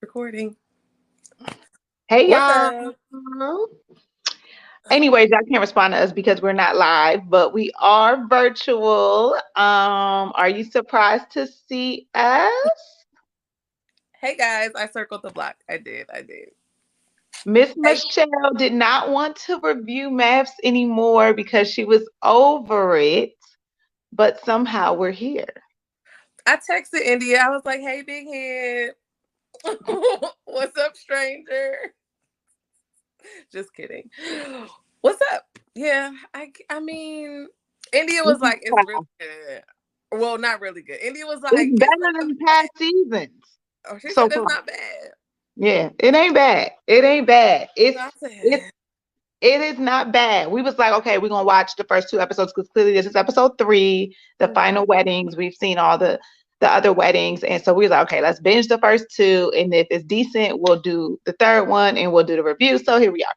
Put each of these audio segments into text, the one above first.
Recording. Hey, What's y'all. up? Anyways, y'all can't respond to us because we're not live, but we are virtual. Are you surprised to see us? Hey guys, I circled the block. I did. Miss Michelle did not want to review mafs anymore because she was over it, but somehow we're here. I texted India. I was like, "Hey, big head, what's up, stranger?" Just kidding. What's up? Yeah, I mean, India was like, "It's really good." Well, not really good. India was like, It's better than past seasons. Oh, she So said it's far. not bad. Yeah, it ain't bad. It ain't bad. It is not bad. We was like, okay, we're gonna watch the first 2 episodes because clearly this is episode 3, the final weddings. We've seen all the other weddings, and so we was like, okay, let's binge the first 2, and if it's decent, we'll do the 3rd one and we'll do the review. So here we are.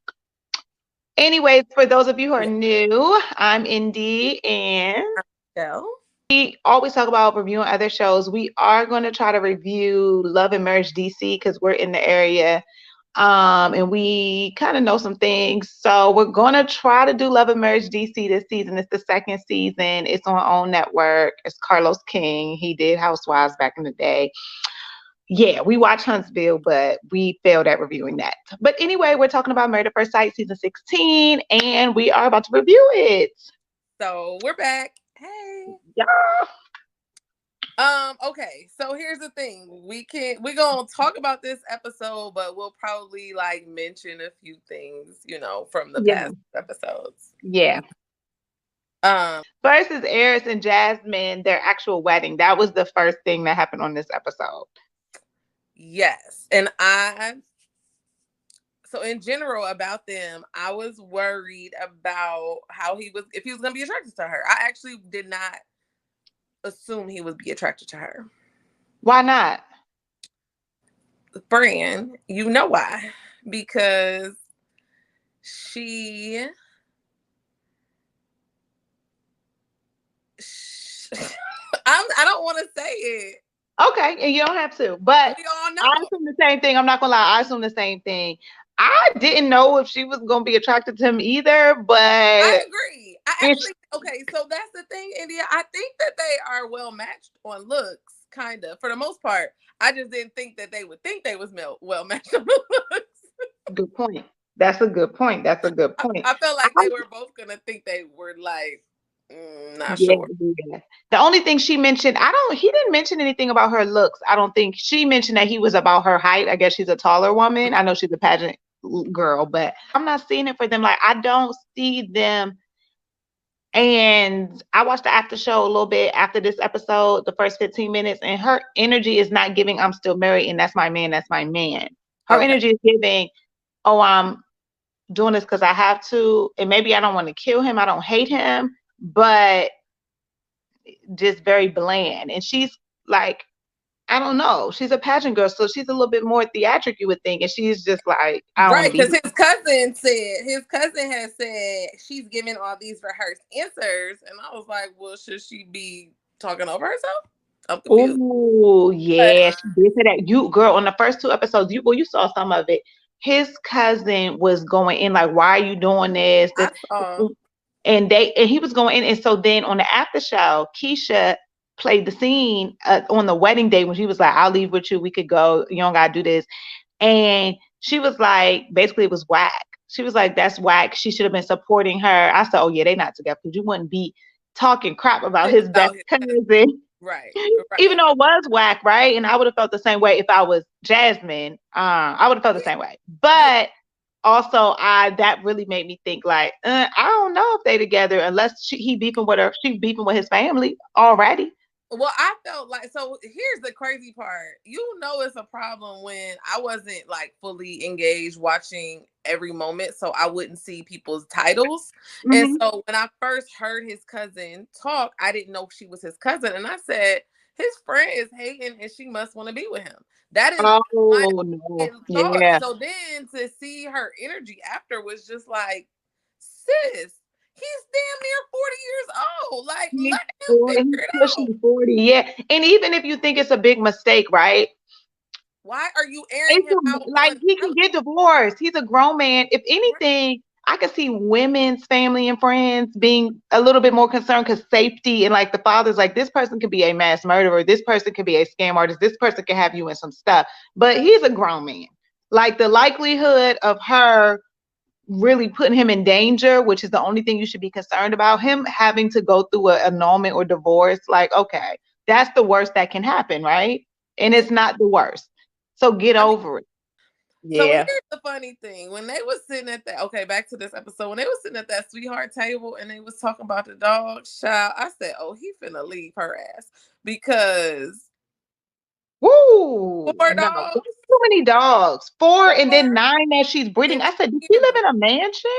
Anyways, for those of you who are new, I'm Indy, and we always talk about reviewing other shows. We are going to try to review Love and Marriage DC because we're in the area. And we kind of know some things. So we're going to try to do Love and Marriage DC this season. It's the 2nd season. It's on OWN network. It's Carlos King. He did Housewives back in the day. Yeah, we watched Huntsville, but we failed at reviewing that. But anyway, we're talking about Married at First Sight season 16, and we are about to review it. So we're back. Hey. Yeah. Okay, so here's the thing. We're gonna talk about this episode, but we'll probably like mention a few things, from the past episodes. Yeah. First is Eris and Jasmine, their actual wedding. That was the first thing that happened on this episode. Yes. And so in general about them, I was worried about if he was gonna be attracted to her. I actually did not assume he would be attracted to her. Why not? Fran, you know why? Because I don't want to say it. Okay, and you don't have to. But we all know. I assume the same thing. I'm not gonna lie, I assume the same thing. I didn't know if she was gonna be attracted to him either, but I agree. Okay, so that's the thing, India. I think that they are well matched on looks, kind of, for the most part. I just didn't think that they would think they was well matched on looks. Good point. That's a good point. I felt like they were both gonna think they were like, not sure. Yeah. The only thing she mentioned, he didn't mention anything about her looks. I don't think she mentioned that he was about her height. I guess she's a taller woman. I know she's a pageant girl, but I'm not seeing it for them. Like, I don't see them. And I watched the after show a little bit after this episode, the first 15 minutes, and her energy is not giving, I'm still married and that's my man, that's my man. Her energy is giving, oh, I'm doing this because I have to, and maybe I don't want to kill him, I don't hate him, but just very bland. And she's like, I don't know, she's a pageant girl, so she's a little bit more theatric, you would think, and she's just like, right, because his cousin had said she's giving all these rehearsed answers, and I was like, well, should she be talking over herself? I'm confused. Oh yeah, she did say that. You girl, on the first 2 episodes, you saw some of it. His cousin was going in like, why are you doing this? And he was going in, and so then on the after show, Keisha played the scene on the wedding day when she was like, I'll leave with you, we could go, you don't gotta do this. And she was like, basically it was whack. She was like, that's whack, she should have been supporting her. I said, oh yeah, they not together, because you wouldn't be talking crap about his best cousin. Right. Even though it was whack, right? And I would have felt the same way if I was Jasmine. I would have felt the same way. But also, that really made me think like, I don't know if they together unless he beefing with her. She beefing with his family already. Well, I felt like, so here's the crazy part. It's a problem when I wasn't like fully engaged watching every moment, so I wouldn't see people's titles. Mm-hmm. And so when I first heard his cousin talk, I didn't know she was his cousin. And I said, his friend is hating and she must want to be with him. That is no. Yeah. So then to see her energy after was just like, sis, he's damn near 40 years old. Like, He's let him figure it out. pushing 40, yeah. And even if you think it's a big mistake, right? Why are you airing him out Like, on he can get divorced. He's a grown man. If anything, I could see women's family and friends being a little bit more concerned because safety, and like the father's like, this person could be a mass murderer, this person could be a scam artist, this person could have you in some stuff. But he's a grown man. Like, the likelihood of her really putting him in danger, which is the only thing you should be concerned about, him having to go through an annulment or divorce, like, okay, that's the worst that can happen, right? And it's not the worst. So get over it. So here's the funny thing. When they was sitting at that, okay, back to this episode, when they was sitting at that sweetheart table and they was talking about the dog, child, I said, oh, he finna leave her ass. Because woo, 4 no, dogs. too many dogs. 4 and then 9 that she's breeding. I said, did she live in a mansion?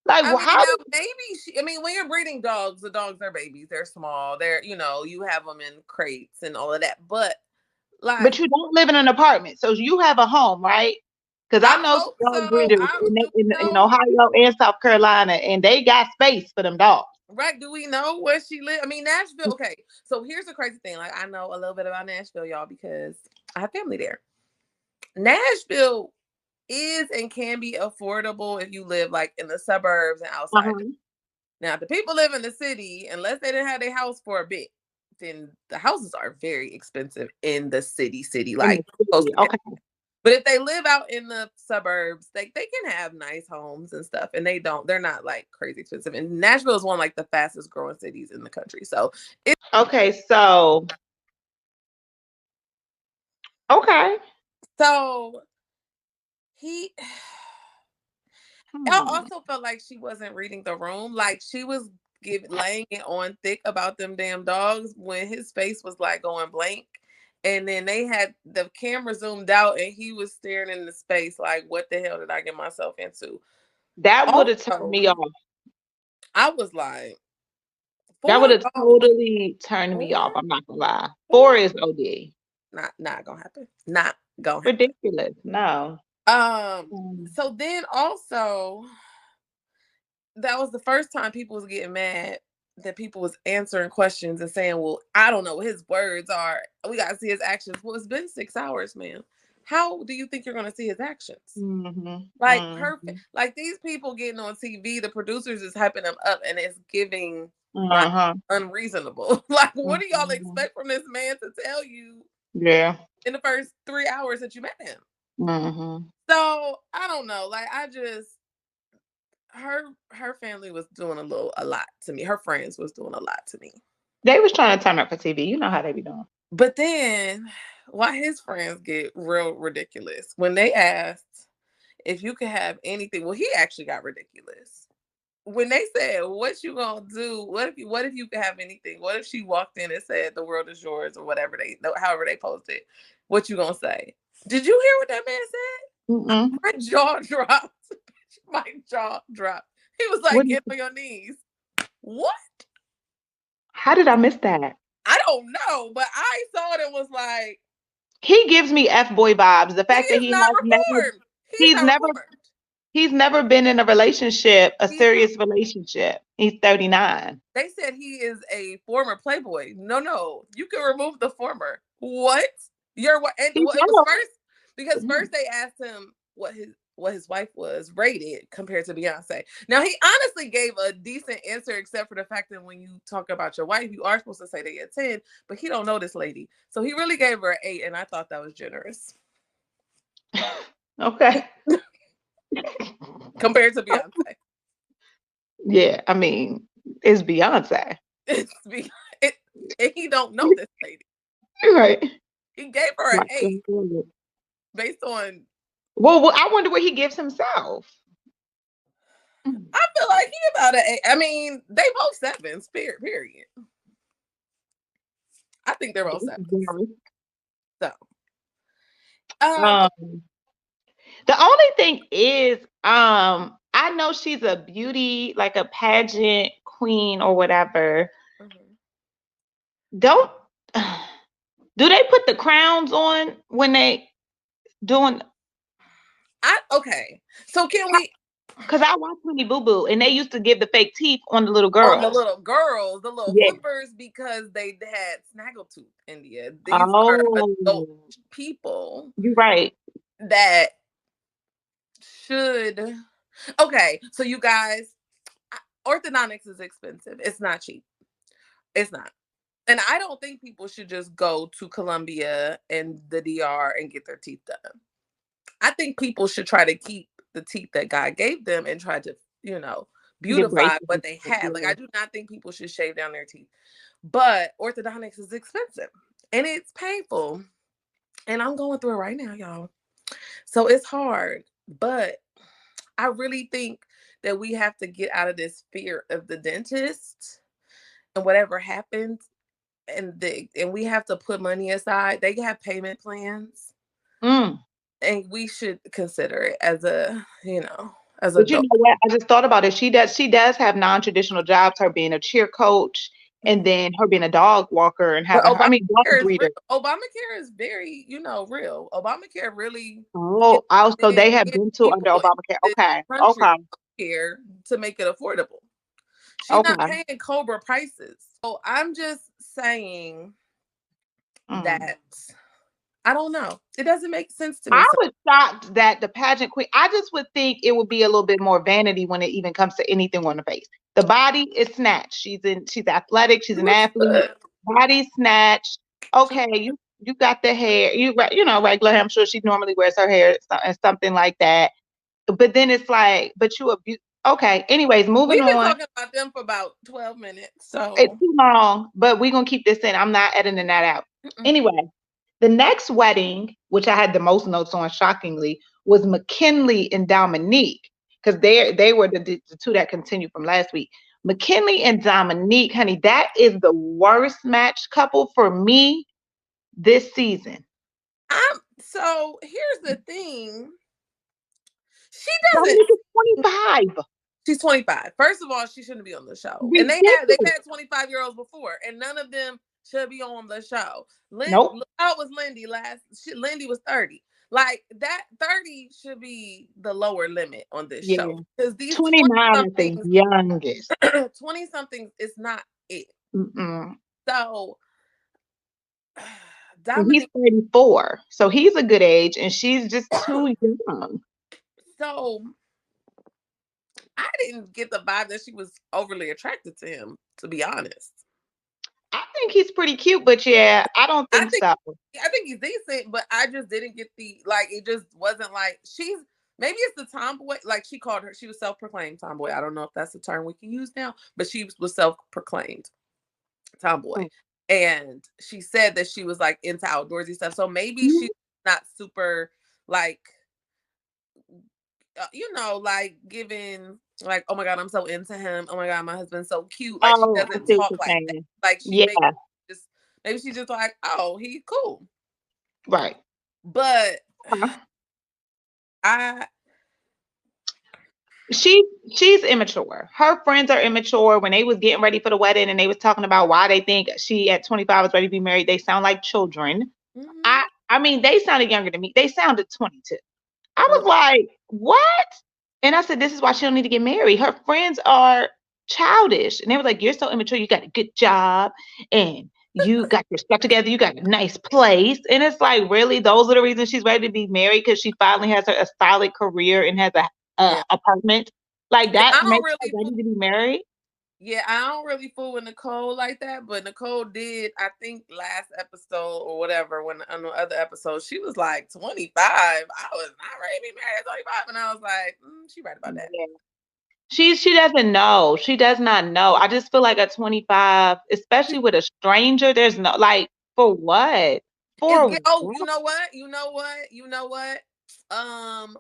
Like, I mean, how? now, maybe when you're breeding dogs, the dogs are babies. They're small. They're, you have them in crates and all of that. But But you don't live in an apartment, so you have a home, right? Because I know hope dog so. breeders in Ohio and South Carolina, and they got space for them dogs. Right. Do we know where she lives? I mean, Nashville. Okay. So here's the crazy thing. Like, I know a little bit about Nashville, y'all, because I have family there. Nashville is and can be affordable if you live like in the suburbs and outside. Now, if the people live in the city, unless they didn't have their house for a bit, then the houses are very expensive in the city. Like, okay. But if they live out in the suburbs, they can have nice homes and stuff, and they're not like crazy expensive. And Nashville is one of like the fastest growing cities in the country. So it's okay. So he I also felt like she wasn't reading the room. Like, she was laying it on thick about them damn dogs when his face was like going blank. And then they had the camera zoomed out and he was staring into space like, what the hell did I get myself into? That would have turned me off. I was like, that would have totally turned me off. I'm not gonna lie. 4 is OD. Not gonna happen. Not gonna happen. Ridiculous. No. So then also, that was the first time people was getting mad that people was answering questions and saying, well, I don't know what his words are. We got to see his actions. Well, it's been 6 hours, man. How do you think you're going to see his actions? Like, perfect. Like, these people getting on TV, the producers is hyping them up and it's giving like, unreasonable. Like, what do y'all expect from this man to tell you in the first 3 hours that you met him? So, I don't know. Like, I just... Her family was doing a lot to me. Her friends was doing a lot to me. They was trying to turn up for TV. You know how they be doing. But then, why his friends get real ridiculous when they asked if you could have anything. Well, he actually got ridiculous when they said, "What you gonna do? What if you could have anything? What if she walked in and said the world is yours or whatever however they posted? What you gonna say?" Did you hear what that man said? My jaw dropped. My jaw dropped. He was like, get on your knees. What? How did I miss that? I don't know, but I saw it and was like... He gives me F-boy vibes. The fact that he's never been in a relationship, a serious relationship. He's 39. They said he is a former Playboy. No. You can remove the former. What? It was first... Because first they asked him what his wife was rated compared to Beyonce. Now, he honestly gave a decent answer, except for the fact that when you talk about your wife, you are supposed to say they get 10, but he don't know this lady. So he really gave her an 8, and I thought that was generous. Okay. Compared to Beyonce. Yeah, I mean, it's Beyonce. And he don't know this lady. Right. He gave her an 8 based on... Well, I wonder what he gives himself. I feel like he about an 8. I mean, they both 7s, period. I think they're both 7s. So. The only thing is, I know she's a beauty, like a pageant queen or whatever. Do they put the crowns on when they doing... Okay. So can we... Cause I watched Honey Boo Boo, and they used to give the fake teeth on the little On the girls. little girls, the little Yeah. flippers, because they had snaggletooth, India. These are adult Oh, people you're right. that should. Okay, so you guys, orthodontics is expensive. It's not cheap. It's not. And I don't think people should just go to Colombia and the DR and get their teeth done. I think people should try to keep the teeth that God gave them and try to, Get beautify braces. what they have. Like, I do not think people should shave down their teeth. But orthodontics is expensive and it's painful. And I'm going through it right now, y'all. So it's hard. But I really think that we have to get out of this fear of the dentist and whatever happens. And we have to put money aside. They have payment plans. Mm. And we should consider it as as a But you goal. know what? I just thought about it. She does have non-traditional jobs, her being a cheer coach and then her being a dog walker and But having I mean dog Obamacare is real. breeder. Obamacare is very, real. Obamacare really Oh, also did they have give been to under people in Obamacare. this Okay. country Okay. care to make it affordable. She's not Okay. paying Cobra prices. So I'm just saying Mm. that I don't know. It doesn't make sense to me. I So was shocked that the pageant queen, I just would think it would be a little bit more vanity when it even comes to anything on the face. The body is snatched. She's athletic, she's she an looks athlete. good. Body snatched. Okay, you got the hair. Regular hair. I'm sure she normally wears her hair and something like that. But then it's like, but you abuse. Okay. Anyways, moving We've been on. talking about them for about 12 minutes. It's So too long, but we're gonna keep this in. I'm not editing that out. mm-mm. Anyway, the next wedding, which I had the most notes on, shockingly, was McKinley and Dominique, because they were the two that continued from last week. McKinley and Dominique, honey, that is the worst match couple for me this season. So here's the thing. She doesn't Dominique is 25. She's 25. First of all, she shouldn't be on the show. And they've Ridiculous. had 25-year-olds before, and none of them should be on the show. Nope. How was Lindy Lindy was 30. Like, that 30 should be the lower limit on this Yeah. show. Because these 29 is the 20 youngest. somethings 20 somethings is not it. Mm-mm. So And he's Dominique, 34. So he's a good age and she's just too young. so I didn't get the vibe that she was overly attracted to him, to be honest. I think he's pretty cute, but yeah, I don't I think think so. I think he's decent, but I just didn't get it just wasn't like maybe it's the tomboy, like she was self-proclaimed tomboy. I don't know if that's a term we can use now, but she was self-proclaimed tomboy. Mm. And she said that she was like into outdoorsy stuff. So maybe Mhm. she's not super like like giving like, oh my God, I'm so into him. Oh my God, my husband's so cute. Like, she Oh, I doesn't see what talk you're like that. saying. Like, Yeah, maybe she's just like, oh, he's cool. right. But Huh. I She's immature. Her friends are immature. When they was getting ready for the wedding and they was talking about why they think she at 25 is ready to be married, they sound like children. mhm. I mean, they sounded younger than me. They sounded 22. I Well, was like, what? And I said, this is why she don't need to get married. Her friends are childish. And they were like, you're so immature. You got a good job and you got your stuff together. You got a nice place. And it's like, really? Those are the reasons she's ready to be married? Because she finally has a solid career and has a yeah. apartment. Like Yeah, that makes her ready to be married? I don't really fool with Nicole like that, but Nicole did, I think last episode or whatever, when on the other episode, she was like 25. I was not ready to be married at 25. And I was like, she right about that. Yeah. She doesn't know. She does not know. I just feel like at 25, especially with a stranger, there's no like for what? It's For what? you know what?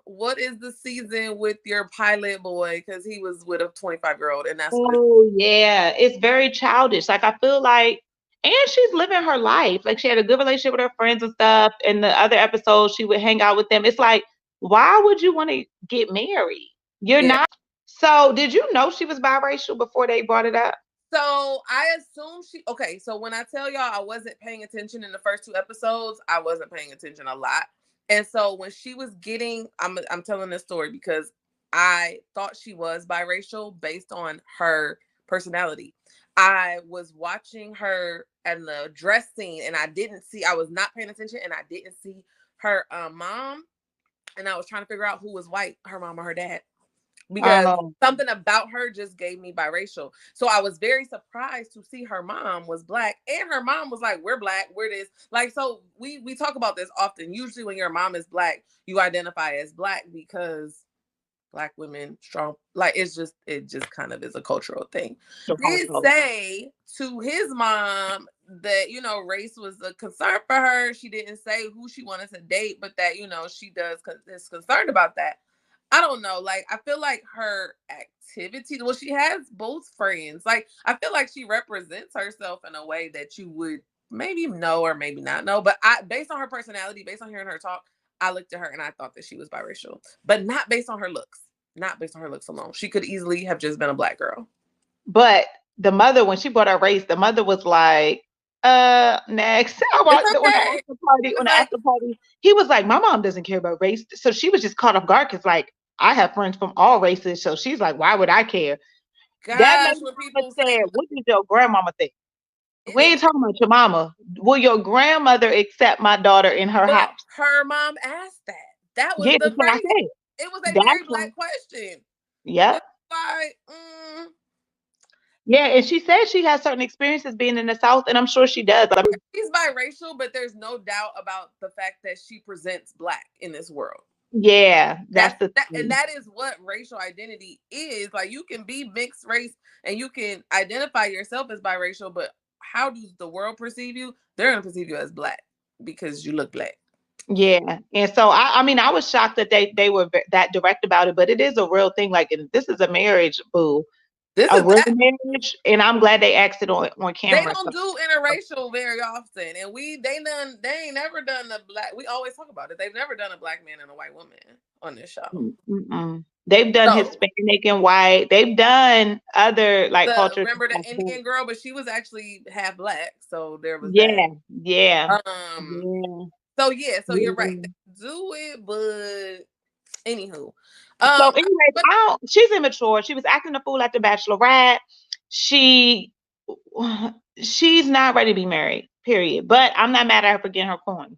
What is the season with your pilot boy? Because he was with a 25-year-old, and that's what Oh yeah, it's very childish. Like I feel like, and she's living her life. Like she had a good relationship with her friends and stuff. In the other episodes, she would hang out with them. It's like, why would you want to get married? You're yeah. not. So did you know she was biracial before they brought it up? So I assume okay. So when I tell y'all I wasn't paying attention in the first two episodes, I wasn't paying attention a lot. And so when she was getting, I'm telling this story because I thought she was biracial based on her personality. I was watching her in the dress scene and I was not paying attention and I didn't see her mom. And I was trying to figure out who was white, her mom or her dad. Because something about her just gave me biracial. So I was very surprised to see her mom was black. And her mom was like, we're black, we're this. Like, so we talk about this often. Usually when your mom is black, you identify as black because Black women strong. Like it just kind of is a cultural thing. Did say to his mom that, you know, race was a concern for her. She didn't say who she wanted to date, but that, you know, she is concerned about that. I don't know. Like, I feel like her activity, well, she has both friends. Like, I feel like she represents herself in a way that you would maybe know or maybe not know. But based on her personality, based on hearing her talk, I looked at her and I thought that she was biracial, but not based on her looks. Not based on her looks alone. She could easily have just been a black girl. But the mother, when she brought her race, the mother was like, next. On the after party, he was like, my mom doesn't care about race. So she was just caught off guard because, like, I have friends from all races. So she's like, why would I care? Gosh, that when people said, what did your grandmama think? We ain't talking about your mama. Will your grandmother accept my daughter in her house? Her mom asked that. That was the very, it was a very black question. Yeah. Like, yeah, and she said she has certain experiences being in the South, and I'm sure she does. She's biracial, but there's no doubt about the fact that she presents black in this world. Yeah, and that is what racial identity is. Like, you can be mixed race and you can identify yourself as biracial, but how does the world perceive you? They're gonna perceive you as black because you look black. Yeah, and so I mean, I was shocked that they were that direct about it, but it is a real thing. Like, this is a marriage, boo. This is real marriage, and I'm glad they asked it on camera. They don't do interracial very often, and they ain't never done a black. We always talk about it. They've never done a black man and a white woman on this show. Mm-mm. They've done Hispanic and white. They've done other cultures. Remember the Indian girl, but she was actually half black, so there was that. Yeah. So you're right. They do it, but anywho. So anyways, she's immature. She was acting a fool at the Bachelorette. She's not ready to be married, period. But I'm not mad at her for getting her coin.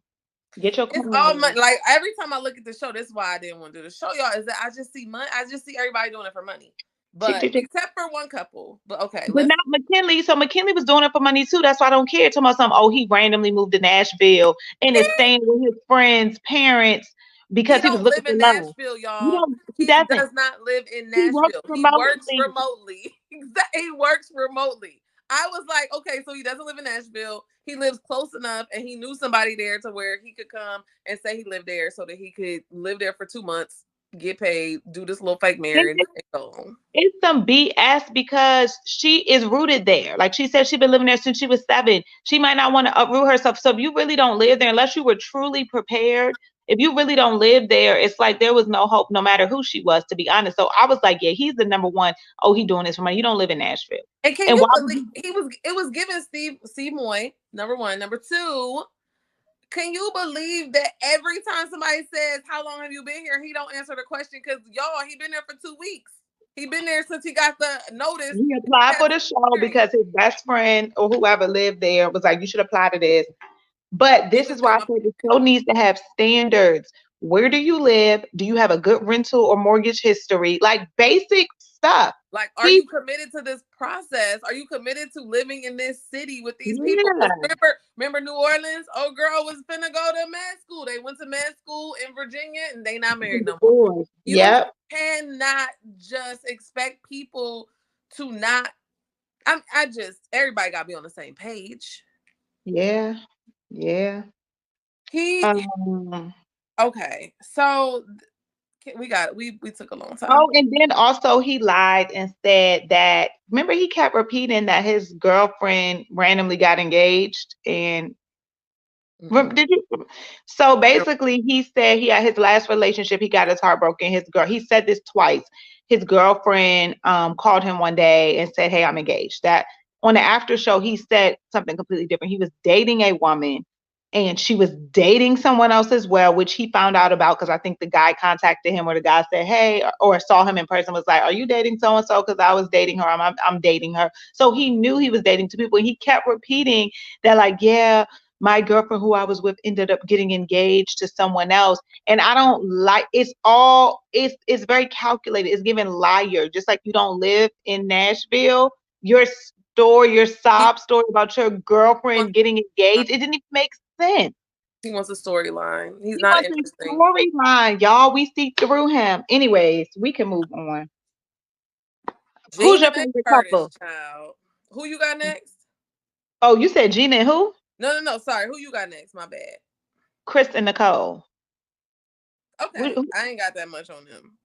Get your coin. It's all money. Like, every time I look at the show, this is why I didn't want to do the show, y'all, is that I just see money. I just see everybody doing it for money. But except for one couple. But okay. But not McKinley. So McKinley was doing it for money too. That's why I don't care. Talking about something, he randomly moved to Nashville and is staying with his friends' parents because he was looking for love. Nashville, y'all. He does not live in Nashville. He works remotely. He works remotely. I was like, okay, so he doesn't live in Nashville. He lives close enough, and he knew somebody there to where he could come and say he lived there so that he could live there for 2 months, get paid, do this little fake marriage, and go home. It's some BS because she is rooted there. Like she said, she's been living there since she was 7. She might not want to uproot herself. So if you really don't live there, unless you were truly prepared, if you really don't live there, it's like there was no hope, no matter who she was, to be honest. So I was like, yeah, he's the number one. Oh, he doing this for money. You don't live in Nashville. And can you believe it was given Steve Moy, number 1. Number 2, can you believe that every time somebody says, how long have you been here? He don't answer the question because, y'all, he been there for 2 weeks. He been there since he got the notice. He applied for the show because his best friend or whoever lived there was like, you should apply to this. But this is why I said the show needs to have standards. Where do you live? Do you have a good rental or mortgage history? Like basic stuff. Like, are you committed to this process? Are you committed to living in this city with these people? Remember New Orleans? Old girl was finna go to med school. They went to med school in Virginia and they not married no more. You cannot just expect people to not. Everybody got to be on the same page. Yeah. Yeah. Okay. So we took a long time. Oh, and then also he lied and said that, remember he kept repeating that his girlfriend randomly got engaged and so basically he said he had his last relationship, he got his heart broken. He said this twice. His girlfriend called him one day and said, hey, I'm engaged. That on the after show, he said something completely different. He was dating a woman and she was dating someone else as well, which he found out about because I think the guy contacted him, or the guy said, hey, or saw him in person, was like, are you dating so-and-so? Because I was dating her. I'm dating her. So he knew he was dating two people. And he kept repeating that, like, yeah, my girlfriend who I was with ended up getting engaged to someone else. And I don't like, it's very calculated. It's giving liar. Just like you don't live in Nashville, your sob story about your girlfriend getting engaged, it didn't even make sense. He wants a storyline. He's He not wants interesting. a storyline, y'all. We see through him. Anyways, we can move on. Gina Who's your favorite couple? Child. Who you got next? Oh, you said Gina and who? No. Sorry. Who you got next? My bad. Chris and Nicole. Okay. I ain't got that much on them.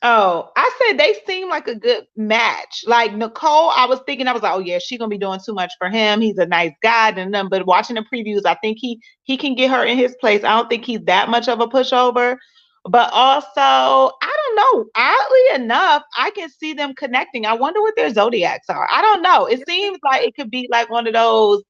Oh, I said they seem like a good match. Like Nicole, I was like, oh yeah, she's gonna be doing too much for him. He's a nice guy, but watching the previews, I think he can get her in his place. I don't think he's that much of a pushover. But also, I don't know. Oddly enough, I can see them connecting. I wonder what their zodiacs are. I don't know. It seems like it could be like one of those,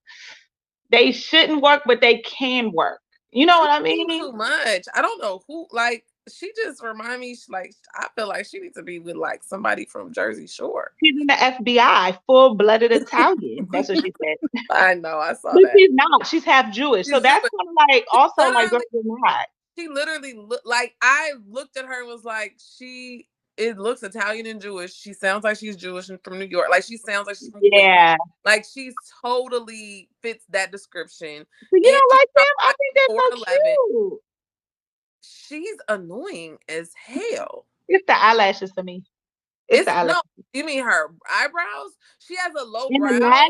they shouldn't work, but they can work. You know what I mean? Too much. I don't know who, like, she just remind me, like, I feel like she needs to be with like somebody from Jersey Shore. She's in the FBI, full-blooded Italian. That's what she said. I know, I saw but that. She's not. She's half Jewish. So that's kind of like also like girl, you're not. She literally like, I looked at her and was like, it looks Italian and Jewish. She sounds like she's Jewish and from New York. Like she sounds like she's from yeah. Like she's totally fits that description. So you don't like them? I think they're so cute. She's annoying as hell. It's the eyelashes for me. It's the eyelashes. No, you mean her eyebrows? She has a low and brow.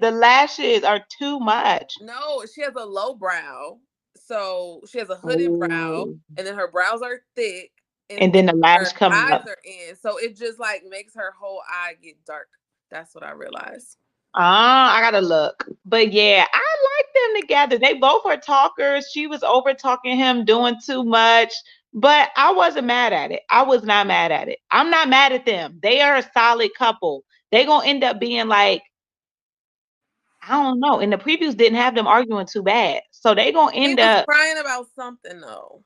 The lashes are too much. No, she has a low brow. So she has a hooded brow, and then her brows are thick. And then the lash comes up. Eyes are in. So it just like makes her whole eye get dark. That's what I realized. I gotta look. But yeah, I like them together. They both are talkers. She was over talking him, doing too much. But I wasn't mad at it. I was not mad at it. I'm not mad at them. They are a solid couple. They gonna end up being like, I don't know. And the previews didn't have them arguing too bad. So they gonna end up crying about something though.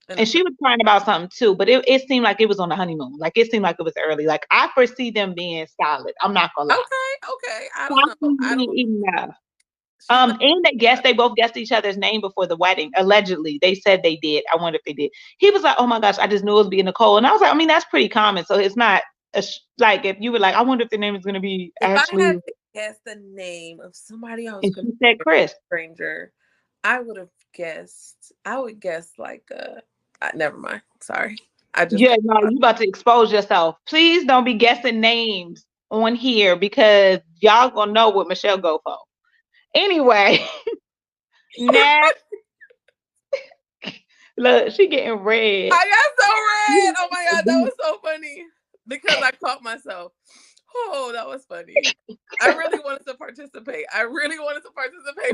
And she was crying about something too, but it seemed like it was on the honeymoon. Like it seemed like it was early. Like I foresee them being solid. I'm not gonna lie. Okay. I don't know. Enough. And they both guessed each other's name before the wedding. Allegedly, they said they did. I wonder if they did. He was like, "Oh my gosh, I just knew it was being Nicole," and I was like, "I mean, that's pretty common." So it's not like if you were like, "I wonder if the name is gonna be actually." I had to guess the name of somebody else. And she said Chris. Stranger. I would guess like never mind. Sorry. You about to expose yourself. Please don't be guessing names on here because y'all gonna know what Michelle go for. Anyway, next. Look, she getting red. I got so red. Oh my God, that was so funny because I caught myself. Oh, that was funny. I really wanted to participate.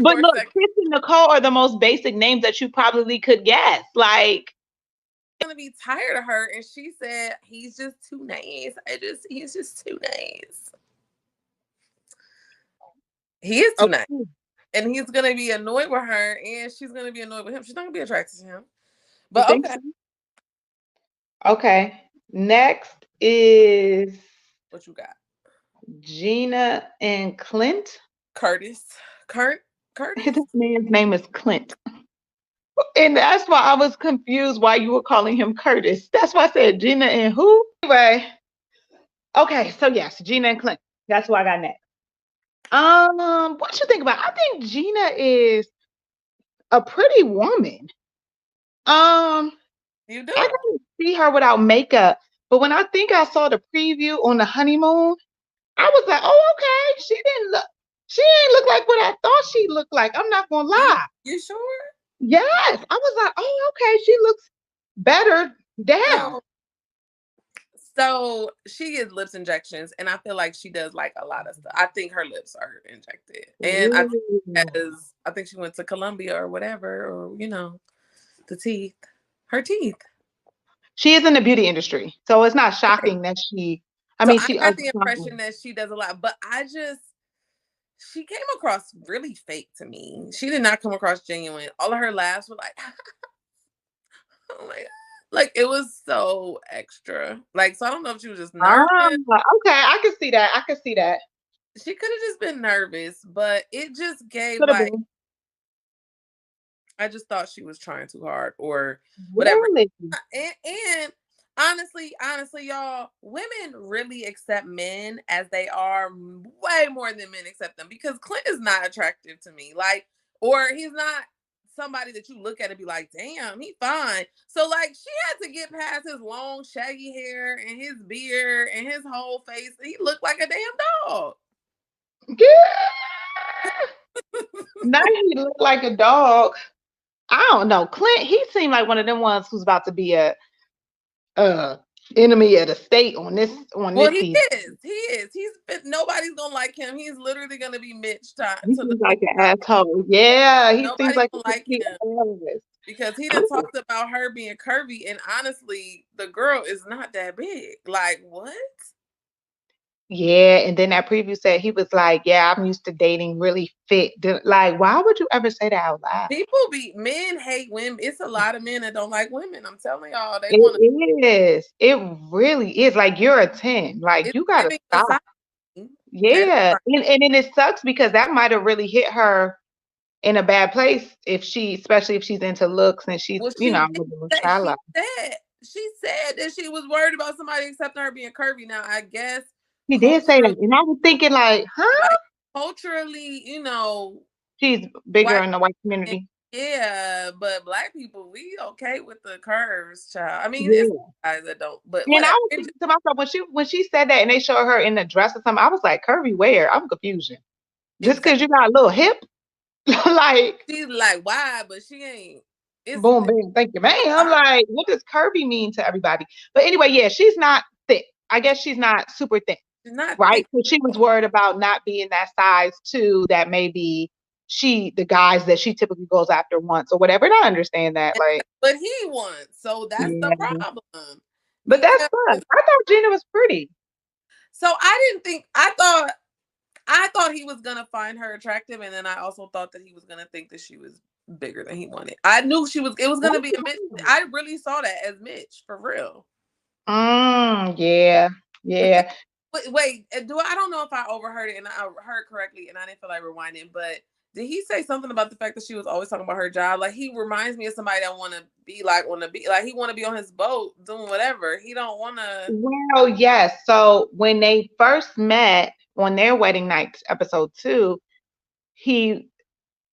But look, Chris and Nicole are the most basic names that you probably could guess. Like, gonna be tired of her, and she said he's just too nice. He's just too nice. He is too nice, and he's gonna be annoyed with her, and she's gonna be annoyed with him. She's not gonna be attracted to him. But okay. So? Okay. Next is what you got? Gina and Clint. Curtis. His man's name is Clint. And that's why I was confused why you were calling him Curtis. That's why I said Gina and who? Anyway. Okay, so yes, Gina and Clint. That's what I got next. What you think about? I think Gina is a pretty woman. You do. I didn't see her without makeup, but when I saw the preview on the honeymoon, I was like, oh, okay. She didn't look like what I thought she looked like. I'm not gonna lie. You sure? Yes. I was like, oh, okay. She looks better down. So she gets lips injections, and I feel like she does like a lot of stuff. I think her lips are injected, and I think she went to Columbia or whatever, or her teeth. She is in the beauty industry, so it's not shocking that she. I got the impression that she does a lot, but she came across really fake to me. She did not come across genuine. All of her laughs were like, oh my God. Like, it was so extra. Like, so I don't know if she was just nervous. Okay, I can see that. I can see that. She could have just been nervous, but it just gave Could have like, been. I just thought she was trying too hard or whatever. Really? And honestly, y'all, women really accept men as they are way more than men accept them, because Clint is not attractive to me. Like, or he's not somebody that you look at and be like, damn, he fine. So like, she had to get past his long shaggy hair and his beard and his whole face. He looked like a damn dog. Yeah. Now he looked like a dog. I don't know. Clint, he seemed like one of them ones who's about to be a enemy of the state on this season. He is. He's been, nobody's gonna like him. He's literally gonna be Mitch He seems like an asshole. Yeah, he seems like gonna like him because he done talked about her being curvy, and honestly, the girl is not that big. Like, what? Yeah, and then that preview said he was like, "Yeah, I'm used to dating really fit." Like, why would you ever say that out loud? Men hate women. It's a lot of men that don't like women. I'm telling y'all, It is. It really is. Like, you're a 10. Like, you gotta stop. Yeah, and then it sucks because that might have really hit her in a bad place especially if she's into looks and she's, she said that she was worried about somebody accepting her being curvy. Now, I guess he did say that, and I was thinking like, huh? Like, culturally, she's bigger in the white community. Yeah, but black people, we okay with the curves, child. I mean, it's guys that don't. But and I was thinking to myself when she said that, and they showed her in the dress or something, I was like, curvy where? I'm confused. Just because you got a little hip, like she's like, why? But she ain't. Boom, bam, thank you, man. I'm like, what does curvy mean to everybody? But anyway, yeah, she's not thick. I guess she's not super thick. She's not right. So she was worried about not being that size too. That maybe the guys that she typically goes after once or whatever. And I understand that, like, but he won, so that's the problem. But that's fun. I thought Gina was pretty. So I thought he was gonna find her attractive, and then I also thought that he was gonna think that she was bigger than he wanted. I knew it was gonna be a Mitch. I really saw that as Mitch, for real. Yeah. Wait, I don't know if I overheard it and I heard correctly and I didn't feel like rewinding, but did he say something about the fact that she was always talking about her job? Like, he reminds me of somebody that want to be he want to be on his boat doing whatever. He don't want to. Well, yes. So when they first met on their wedding night, episode 2, he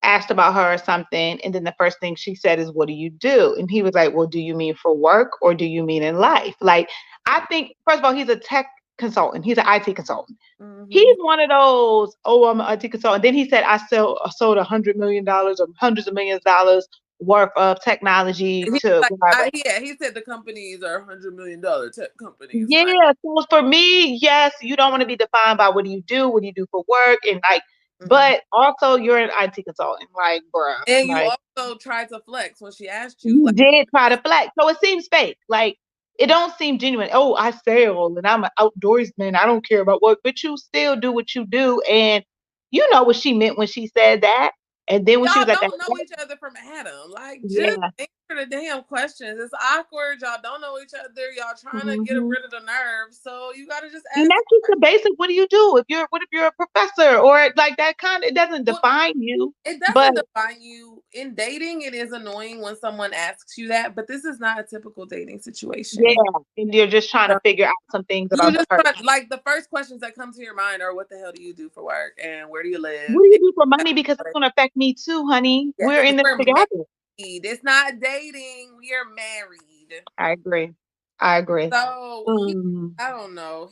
asked about her or something, and then the first thing she said is, "What do you do?" And he was like, "Well, do you mean for work or do you mean in life?" Like, I think first of all, he's a tech consultant. He's an IT consultant. Mm-hmm. He's one of those, I'm an IT consultant. Then he said, I sold $100 million or hundreds of millions of dollars worth of technology to he said the companies are $100 million tech companies. Yeah, so for me, yes, you don't want to be defined by what do you do for work, and like, but also you're an IT consultant, like, bruh. And you also tried to flex when she asked you. You did try to flex, so it seems fake. Like, it don't seem genuine. Oh, I sail and I'm an outdoorsman. I don't care about what, but you still do what you do, and you know what she meant when she said that. And then when she was like, "Y'all don't know each other from Adam. Like, just answer the damn questions. It's awkward. Y'all don't know each other. Y'all trying to get rid of the nerves. So you got to just ask." And that's just the basic. What do you do what if you're a professor or like that kind of? It doesn't define you. It doesn't define you. In dating, it is annoying when someone asks you that, but this is not a typical dating situation. Yeah, and you're just trying to figure out some things about the person. Like, the first questions that come to your mind are, what the hell do you do for work, and where do you live? What do you do for money? Because it's going to affect me too, honey. Yes, we're in this together. It's not dating. We are married. I agree. So I don't know.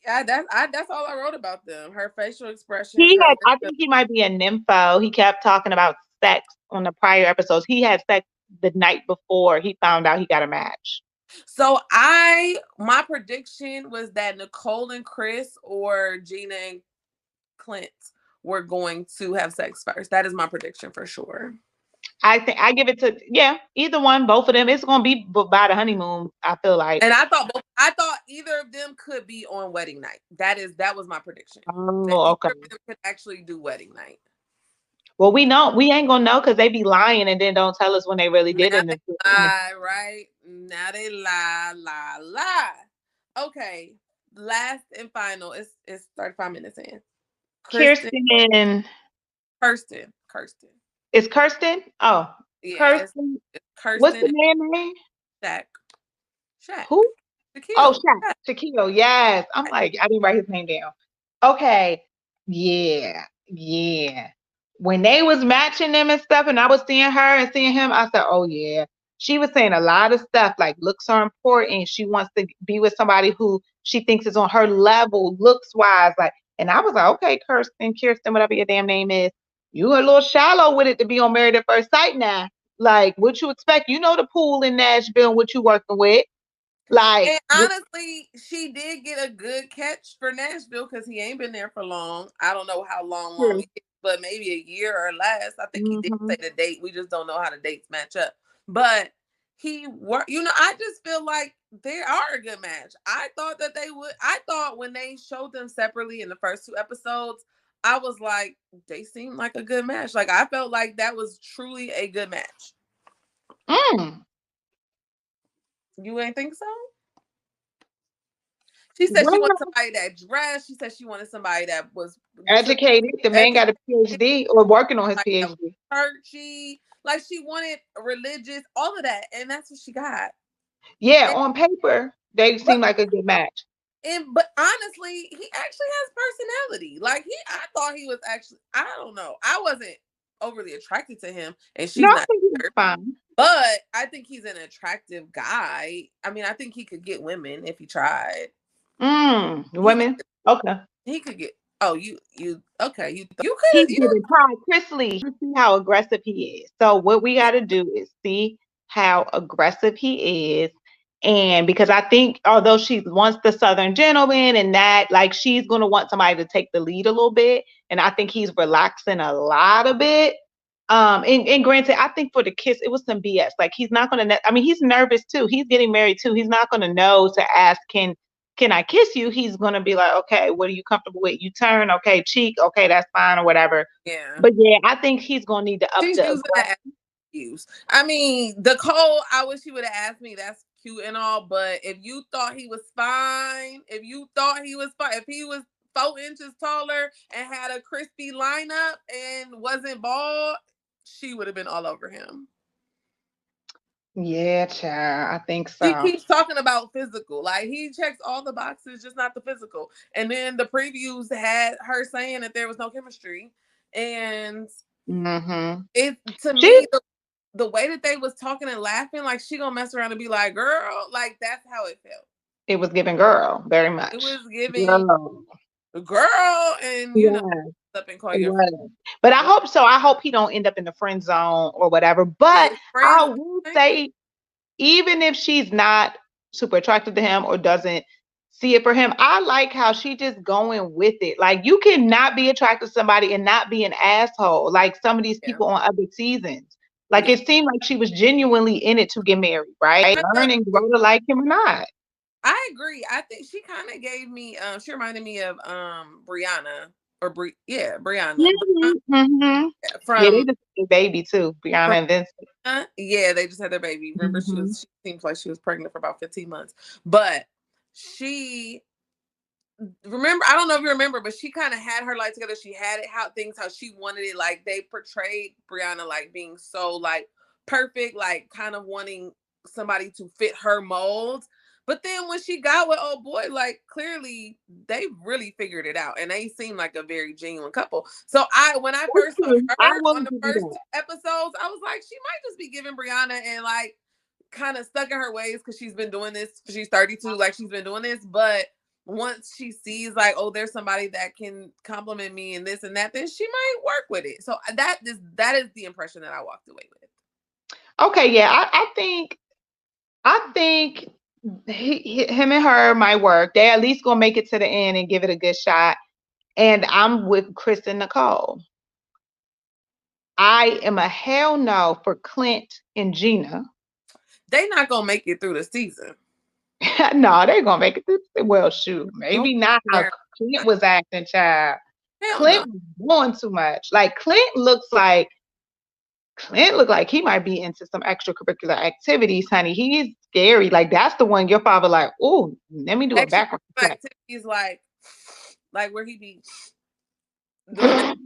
That's all I wrote about them. Her facial expression. I think he might be a nympho. He kept talking about sex on the prior episodes. He had sex the night before he found out he got a match. So my prediction was that Nicole and Chris or Gina and Clint were going to have sex first. That is my prediction for sure. I think I give it to either one, both of them. It's gonna be by the honeymoon. I feel like. And I thought either of them could be on wedding night. That was my prediction. That Oh, okay. either of them could actually do wedding night. Well, we ain't gonna know because they be lying and then don't tell us when they really did Now it. they lie, right? Now they lie. Okay, last and final. It's 35 minutes in. Kirsten. Kirsten. Is Kirsten? Oh, Yeah, Kirsten. it's What's Kirsten the and man name? Shaq. Shaq. Who? Oh, Shaquille. Shaq. Shaquille. Yes. I'm like, I didn't write his name down. Okay. Yeah. Yeah. When they was matching them and stuff, and I was seeing her and seeing him, I said, oh yeah. She was saying a lot of stuff like looks are important. She wants to be with somebody who she thinks is on her level, looks wise. Like, and I was like, okay, Kirsten, whatever your damn name is, you a little shallow with it to be on Married at First Sight now. Like, what you expect? You know the pool in Nashville and what you working with. Like, And honestly, she did get a good catch for Nashville because he ain't been there for long. I don't know how long he is, but maybe a year or less. I think he did say the date. We just don't know how the dates match up. But he worked, I just feel like they are a good match. I thought that they would. I thought when they showed them separately in the first two episodes, I was like, they seemed like a good match. Like, I felt like that was truly a good match. You ain't think so? She said she wanted somebody that dressed. She said she wanted somebody that was educated. The man got a PhD or working on his PhD. Churchy. Like she wanted religious, all of that. And that's what she got. Yeah, on paper, they seem like a good match. But honestly, he actually has personality. Like I thought he was actually, I don't know. I wasn't overly attracted to him. And she's not. I think he's fine. But I think he's an attractive guy. I mean, I think he could get women if he tried. Women? Okay. He could get. Oh, you okay? You He's could. getting tired. Chris Lee, see how aggressive he is. So what we got to do is see how aggressive he is, and because I think although she wants the Southern gentleman and that, like she's gonna want somebody to take the lead a little bit, and I think he's relaxing a lot of it. And granted, I think for the kiss, it was some BS. Like he's not gonna. I mean, he's nervous too. He's getting married too. He's not gonna know to ask, can I kiss you? He's gonna be like, okay, what are you comfortable with? You turn, okay, cheek, okay, that's fine or whatever. Yeah. But yeah, I think he's gonna need to up She's the using that excuse. I mean, Nicole, I wish he would have asked me. That's cute and all, but if you thought he was fine, if he was 4 inches taller and had a crispy lineup and wasn't bald, she would have been all over him. Yeah, child, I think so. He keeps talking about physical. Like he checks all the boxes, just not the physical. And then the previews had her saying that there was no chemistry. And it to me, the way that they was talking and laughing, like she gonna mess around and be like, girl, like that's how it felt. It was giving girl very much. It was giving girl, and up and call your friend. But I hope so. I hope he don't end up in the friend zone or whatever. But I will say, even if she's not super attracted to him or doesn't see it for him, I like how she just going with it. Like you cannot be attracted to somebody and not be an asshole. Like some of these people on other seasons. Like it seemed like she was genuinely in it to get married, right? Learn and grow to like him or not. I agree. I think she kind of gave me. She reminded me of Brianna or Brianna. From they just had a baby too, Brianna and Vincent. Yeah, they just had their baby. Remember, she seems like she was pregnant for about 15 months. But she remember, I don't know if you remember, but she kind of had her life together. She had it how she wanted it. Like they portrayed Brianna like being so like perfect, like kind of wanting somebody to fit her mold. But then when she got with old boy, like clearly they really figured it out, and they seem like a very genuine couple. So when I first saw her on the first episodes, I was like, she might just be giving Brianna and like kind of stuck in her ways because she's been doing this. She's 32, like she's been doing this. But once she sees like, oh, there's somebody that can compliment me and this and that, then she might work with it. So that is the impression that I walked away with. Okay, yeah, I think him and her might work. They at least gonna make it to the end and give it a good shot. And I'm with Chris and Nicole. I am a hell no for Clint and Gina. They not gonna make it through the season. No, they're gonna make it through. Well, shoot, maybe not how Clint was acting, child. Hell Clint was doing too much. Like Clint looked like he might be into some extracurricular activities, honey. He's scary. Like that's the one your father like, oh, let me do a background check. Activities like where he be doing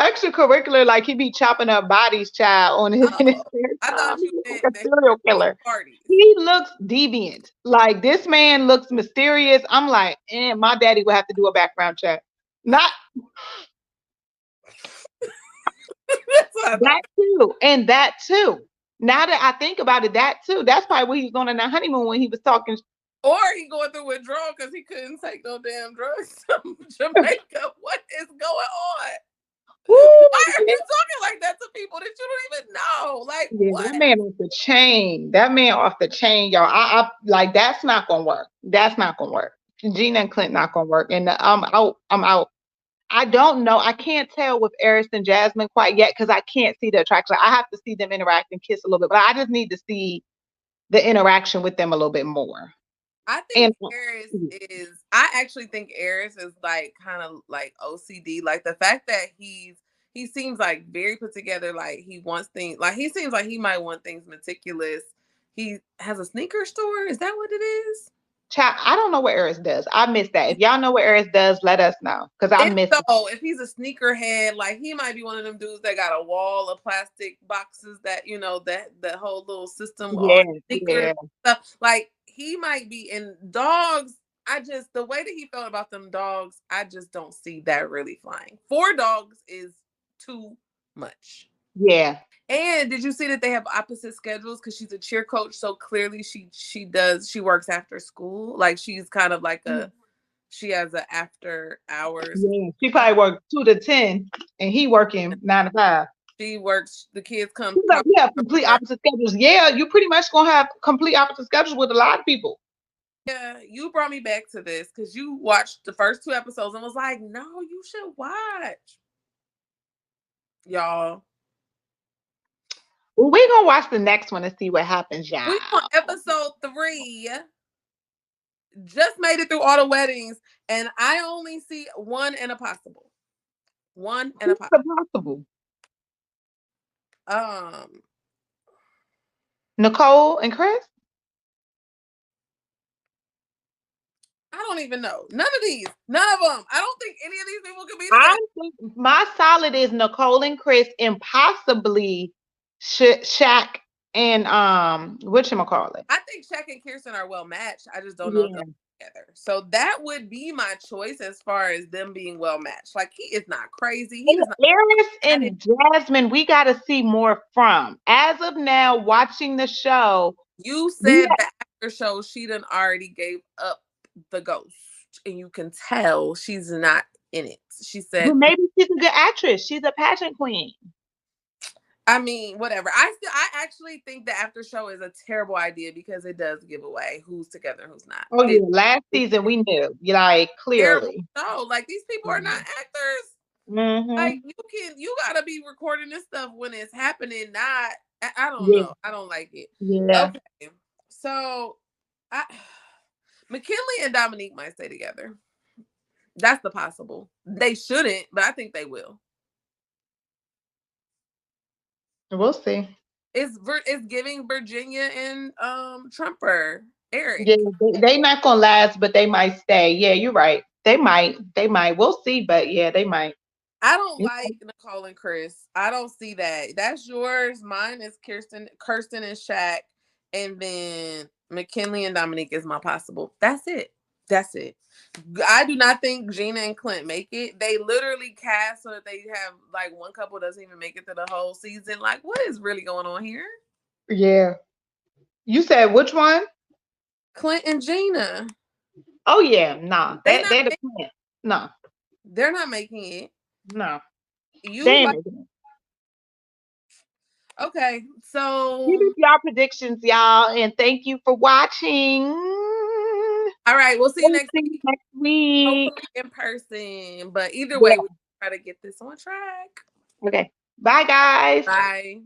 extracurricular, like he be chopping up bodies, child, on his, in his I thought you like meant a serial killer. He looks deviant. Like this man looks mysterious. I'm like, my daddy would have to do a background check. Not that too, and that too. Now that I think about it, that too. That's probably what he was going on that honeymoon when he was talking. Or he going through withdrawal because he couldn't take no damn drugs from Jamaica. What is going on? Woo, why are you talking like that to people that you don't even know? Like, what? That man off the chain. That man off the chain, y'all. I like that's not gonna work. That's not gonna work. Gina and Clint not gonna work. And I'm out. I'm out. I don't know. I can't tell with Eris and Jasmine quite yet because I can't see the attraction. I have to see them interact and kiss a little bit, but I just need to see the interaction with them a little bit more. I think Eris is. I actually think Eris is like kind of like OCD. Like the fact that he seems like very put together. Like he wants things. Like he seems like he might want things meticulous. He has a sneaker store. Is that what it is? Child, I don't know what Eris does. I missed that. If y'all know what Eris does, let us know because I missed it. So if he's a sneakerhead, like he might be one of them dudes that got a wall of plastic boxes that that whole little system with sneakers stuff. Like he might be in dogs. The way that he felt about them dogs, I just don't see that really flying. 4 dogs is too much. Yeah. And did you see that they have opposite schedules because she's a cheer coach? So clearly she works after school. Like she's kind of like she has an after hours. Yeah, she probably worked 2 to 10 and he working 9 to 5. She works, the kids come. Like, yeah, complete opposite schedules. Yeah, you pretty much gonna have complete opposite schedules with a lot of people. Yeah, you brought me back to this because you watched the first 2 episodes and was like, no, you should watch. Y'all. Well, we're gonna watch the next one and see what happens, y'all. We on episode 3. Just made it through all the weddings, and I only see one and a possible. One and a possible. Nicole and Chris? I don't even know. None of them. I don't think any of these people could be together. I think my solid is Nicole and Chris and possibly Shaq and whatchamacallit. I think Shaq and Kirsten are well matched. I just don't know them together. So that would be my choice as far as them being well matched. Like he is not crazy. He is not Eris and Jasmine, we gotta see more from. As of now, watching the show. You said the after show she done already gave up the ghost. And you can tell she's not in it. She said, well, maybe she's a good actress. She's a pageant queen. I mean, whatever. I actually think the after show is a terrible idea because it does give away who's together and who's not. Oh yeah, last season we knew, like clearly. No, like these people are not actors. Mm-hmm. Like you gotta be recording this stuff when it's happening. Not, I don't know. I don't like it. Yeah. Okay, so McKinley and Dominique might stay together. That's the possible. They shouldn't, but I think they will. We'll see. It's giving Virginia and Trumper, Eric. Yeah, they not gonna last, but they might stay. Yeah, you're right. They might. We'll see, but yeah, they might. I don't like Nicole and Chris. I don't see that. That's yours. Mine is Kirsten and Shaq, and then McKinley and Dominique is my possible. That's it. I do not think Gina and Clint make it. They literally cast so that they have like one couple doesn't even make it to the whole season. Like, what is really going on here? Yeah. You said which one? Clint and Gina. Oh yeah, nah. They're the Clint. No. They're not making it. No. Okay, so give us y'all predictions, y'all, and thank you for watching. All right, we'll see you next week. Hopefully in person. But either way, try to get this on track. Okay. Bye, guys. Bye.